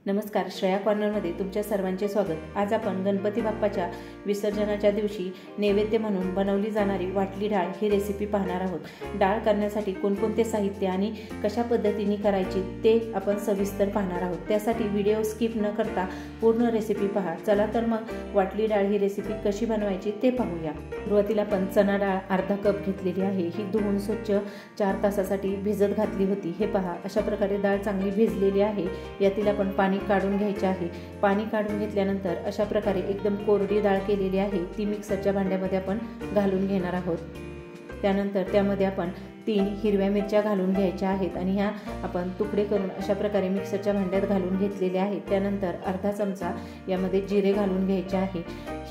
नमस्कार, श्रेया कॉर्नरमध्ये तुमच्या सर्वांचे स्वागत। आज आपण गणपती बाप्पाच्या विसर्जनाच्या दिवशी नैवेद्य म्हणून बनवली जाणारी वाटली डाळ ही रेसिपी पाहणार आहोत। डाळ करण्यासाठी कोणकोणते साहित्य आणि कशा पद्धतीने करायची ते आपण सविस्तर पाहणार आहोत। त्यासाठी व्हिडिओ स्किप न करता पूर्ण रेसिपी पहा। चला तर मग वाटली डाळ ही रेसिपी कशी बनवायची ते पाहूया। सुरुवातीला आपण चणा डाळ अर्धा कप घेतलेली आहे। ही धुवून स्वच्छ 4 तासासाठी भिजत घातली होती। हे पहा, अशा प्रकारे डाळ चांगली भिजलेली आहे। यातील आपण पाणी काढून घ्यायचे आहे। पाणी काढून घेतल्यानंतर अशा प्रकारे एकदम कोरडी डाळ केलेली आहे ती मिक्सरच्या भांड्यामध्ये आपण घालून घेणार आहोत। त्यानंतर त्यामध्ये आपण 3 हिरव्या मिरच्या घालून घ्यायच्या आहेत आणि ह्या आपण तुकडे करून अशा प्रकारे मिक्सरच्या भांड्यात घालून घेतलेले आहेत। त्यानंतर अर्धा चमचा यामध्ये जिरे घालून घ्यायचे आहे।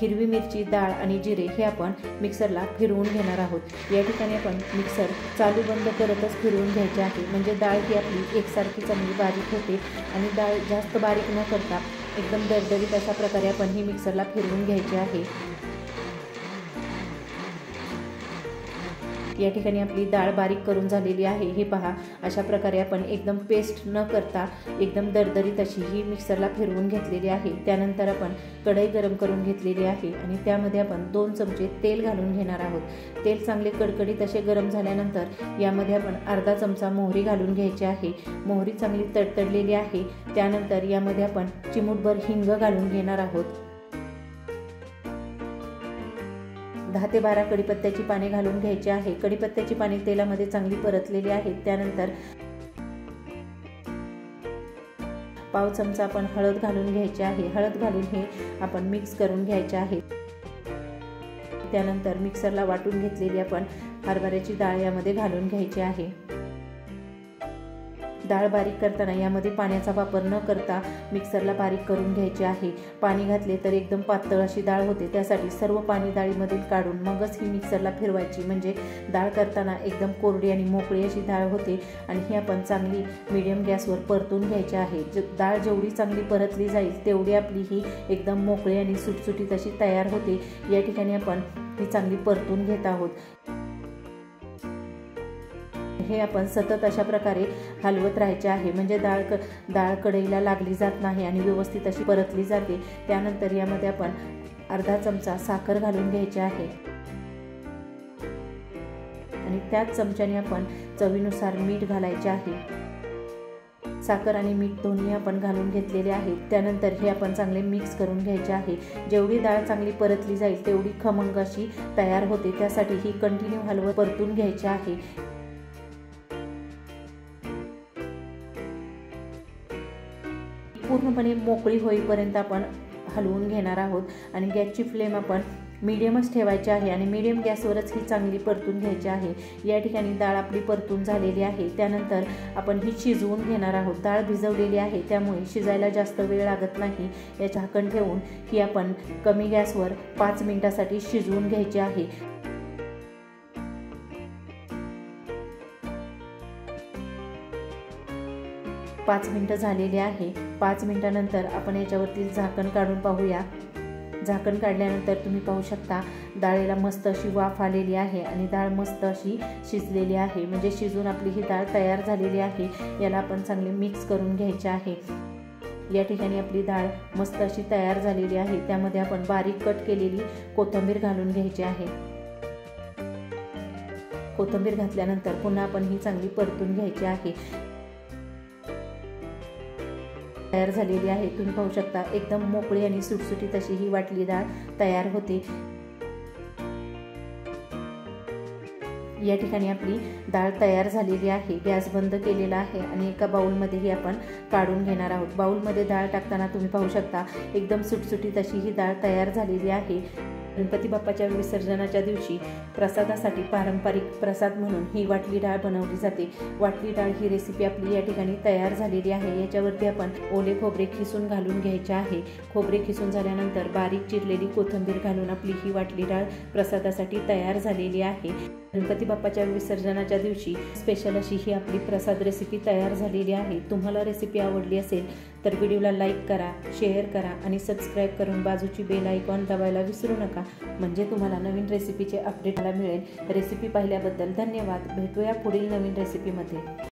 हिरवी मिरची, डाळ आणि जिरे हे आपण मिक्सरला फिरवून घेणार आहोत। या ठिकाणी आपण मिक्सर चालू बंद करतच फिरवून घ्यायचे आहे, म्हणजे डाळ ही आपली एकसारखी चांगली बारीक होते आणि डाळ जास्त बारीक न करता एकदम दरदरीत अशा प्रकारे आपण ही मिक्सरला फिरवून घ्यायची आहे। या ठिकाणी आपली डाळ बारीक करून झालेली आहे। हे पहा, अशा प्रकारे आपण एकदम पेस्ट न करता एकदम दरदरीत अशी ही मिक्सरला फिरवून घेतलेली आहे। त्यानंतर आपण कढई गरम करून घेतलेली आहे आणि त्यामध्ये आपण 2 चमचे तेल घालून घेणार आहोत। तेल चांगले कडकडीत असे गरम झाल्यानंतर यामध्ये आपण अर्धा चमचा मोहरी घालून घ्यायची आहे। मोहरी चांगली तडतडलेली आहे। त्यानंतर यामध्ये आपण चिमूटभर हिंग घालून घेणार आहोत। 10 ते 12 कढीपत्त्याची पाने घालून घ्यायची आहे। कढीपत्त्याची पाने तेलामध्ये चांगली परतलेली आहेत। त्यानंतर पाव चमचा आपण हळद घालून घ्यायची आहे। हळद घालून हे आपण मिक्स करून घ्यायचे आहे। त्यानंतर मिक्सरला वाटून घेतलेली आपण हरभऱ्याची डाळ यामध्ये घालून घ्यायची आहे। डाळ बारीक करताना यामध्ये पाण्याचा वापर न करता मिक्सरला बारीक करून घ्यायचे आहे। पाणी घातले तर एकदम पातळ अशी डाळ होते, त्यासाठी सर्व पाणी डाळीमधील काढून मगच ही मिक्सरला फिरवायची, म्हणजे डाळ करताना एकदम कोरडी आणि मोकळी अशी डाळ होते। आणि ही आपण चांगली मीडियम गॅसवर परतून घ्यायची आहे। डाळ जेवढी चांगली परतली जाईल तेवढी आपली ही एकदम मोकळी आणि सुटसुटीत अशी तयार होते। या ठिकाणी आपण ही चांगली परतून घेत आहोत। हे आपण सतत अशा प्रकारे हलवत राहायचे आहे, म्हणजे डाळ कढईला लागली जात नाही आणि व्यवस्थित अशी परतली जाते। त्यानंतर यामध्ये आपण अर्धा चमचा साखर घालून घ्यायची आहे आणि त्याच चमच्याने आपण चवीनुसार मीठ घालायचे आहे। साखर आणि मीठ दोन्ही आपण घालून घेतलेले आहेत। त्यानंतर हे आपण चांगले मिक्स करून घ्यायचे आहे। जेवढी डाळ चांगली परतली जाईल तेवढी खमंग अशी तयार होते, त्यासाठी ही कंटिन्यू हलवत परतून घ्यायची आहे। पूर्णपणे मोकळी होईपर्यंत आपण हलवून घेणार आहोत आणि गॅसची फ्लेम आपण मीडियमच ठेवायची आहे आणि मीडियम गॅसवरच ही चांगली परतून घ्यायची आहे। या ठिकाणी डाळ आपली परतून झालेली आहे। त्यानंतर आपण ही शिजवून घेणार आहोत। डाळ भिजवलेली आहे त्यामुळे शिजायला जास्त वेळ लागत नाही। या झाकण ठेवून ही आपण कमी गॅसवर 5 मिनिटासाठी शिजवून घ्यायची आहे। 5 मिनिटं झालेली आहे। 5 मिनिटानंतर आपण याच्यावरती झाकण काढून पाहूया। झाकण काढल्यानंतर तुम्ही पाहू शकता डाळीला मस्त अशी वाफ आलेली आहे आणि डाळ मस्त अशी शिजलेली आहे, म्हणजे शिजून आपली ही डाळ तयार झालेली आहे। याला आपण चांगले मिक्स करून घ्यायचे आहे। या ठिकाणी आपली डाळ मस्त अशी तयार झालेली आहे। त्यामध्ये आपण बारीक कट केलेली कोथिंबीर घालून घ्यायची आहे। कोथिंबीर घातल्यानंतर पुन्हा आपण ही चांगली परतून घ्यायची आहे। तयार झालेली आहे। तुम्ही पाहू शकता एकदम मोकळी आणि सुटसुटीत अशी ही वाटली डाळ तयार होते। या ठिकाणी आपली डाळ तयार झालेली आहे। गॅस बंद केलेला आहे आणि एका बाउलमध्ये ही आपण काढून घेणार आहोत। बाउलमध्ये डाळ टाकताना तुम्ही पाहू शकता एकदम सुटसुटीत अशी ही डाळ तयार झालेली आहे। गणपती बाप्पाच्या विसर्जनाच्या दिवशी प्रसादासाठी पारंपरिक प्रसाद म्हणून ही वाटली डाळ बनवली जाते। वाटली डाळ ही रेसिपी आपली या ठिकाणी तयार झालेली आहे। याच्यावरती आपण ओले खोबरे खिसून घालून घ्यायचे आहे। खोबरे खिसून झाल्यानंतर बारीक चिरलेली कोथिंबीर घालून आपली ही वाटली डाळ प्रसादासाठी तयार झालेली आहे। गणपती बाप्पाच्या विसर्जनाच्या दिवशी स्पेशल अशी ही आपली प्रसाद रेसिपी तयार झालेली आहे। तुम्हाला रेसिपी आवडली असेल तर व्हिडिओला लाईक करा, शेअर करा आणि सबस्क्राईब करून बाजूची बेल आयकॉन दाबायला विसरू नका, म्हणजे तुम्हाला नवीन रेसिपीचे अपडेट मिळेल। रेसिपी पाहिल्याबद्दल धन्यवाद। भेटूया पुढील नवीन रेसिपीमध्ये।